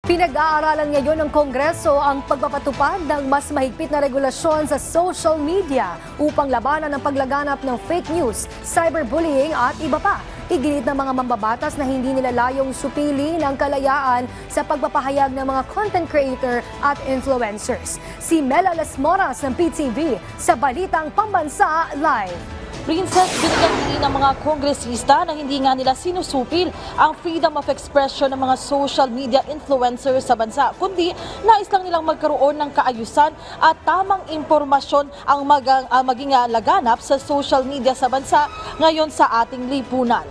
Pinag-aaralan ngayon ng Kongreso ang pagpapatupad ng mas mahigpit na regulasyon sa social media upang labanan ang paglaganap ng fake news, cyberbullying at iba pa. Iginit ng mga mambabatas na hindi nila layong supili ng kalayaan sa pagpapahayag ng mga content creator at influencers. Si Mela Las Moras ng PTV sa Balitang Pambansa Live. Princess, binigyan din ng mga kongresista na hindi nga nila sinusupil ang freedom of expression ng mga social media influencers sa bansa, kundi nais lang nilang magkaroon ng kaayusan at tamang impormasyon ang maging laganap sa social media sa bansa ngayon sa ating lipunan.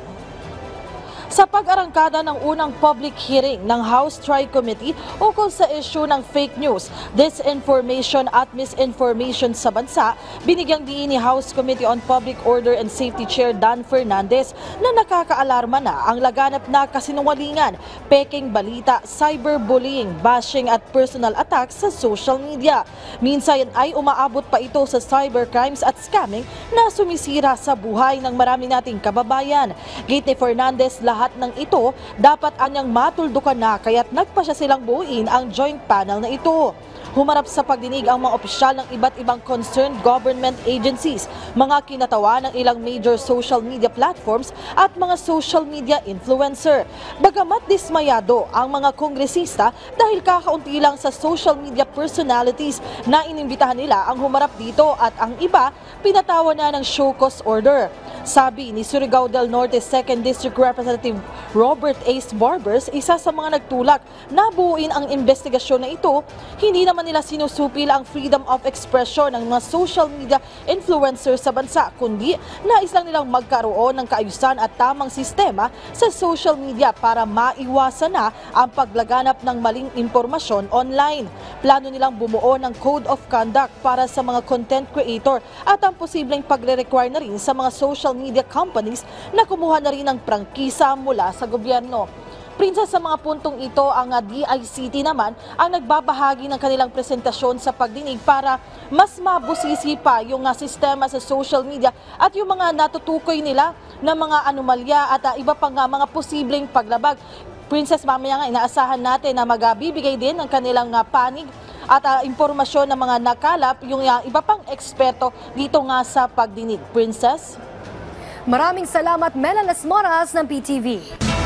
Sa pag-arangkada ng unang public hearing ng House Tri-Committee ukol sa issue ng fake news, disinformation at misinformation sa bansa, binigyang diin ni House Committee on Public Order and Safety Chair Dan Fernandez na nakakaalarma na ang laganap na kasinungalingan, peking balita, cyberbullying, bashing at personal attacks sa social media. Minsan ay umaabot pa ito sa cybercrimes at scamming na sumisira sa buhay ng marami nating kababayan. Gate ni Fernandez, lahat ng ito dapat anyang matuldukan na kaya't nagpasya silang buuin ang joint panel na ito. Humarap sa pagdinig ang mga opisyal ng iba't ibang concerned government agencies, mga kinatawa ng ilang major social media platforms at mga social media influencer. Bagamat dismayado ang mga kongresista dahil kakaunti lang sa social media personalities na inimbitahan nila ang humarap dito at ang iba pinatawa na ng show cause order. Sabi ni Surigao del Norte 2nd District Representative Robert Ace Barbers, isa sa mga nagtulak na buuin ang investigasyon na ito, hindi naman nila sinusupil ang freedom of expression ng mga social media influencers sa bansa, kundi nais lang nilang magkaroon ng kaayusan at tamang sistema sa social media para maiwasan na ang paglaganap ng maling impormasyon online. Plano nilang bumuo ng Code of Conduct para sa mga content creator at ang posibleng pagre-require na rin sa mga social media companies na kumuha na rin ng prangkisa mula sa gobyerno. Princess, sa mga puntong ito, ang DICT naman ang nagbabahagi ng kanilang presentasyon sa pagdinig para mas mabusisi pa yung sistema sa social media at yung mga natutukoy nila na mga anomalya at iba pang mga posibleng paglabag. Princess, mamaya nga inaasahan natin na magbibigay din ng kanilang panig at impormasyon ng mga nakalap yung iba pang eksperto dito nga sa pagdinig. Princess? Maraming salamat, Mela Las Moras ng PTV.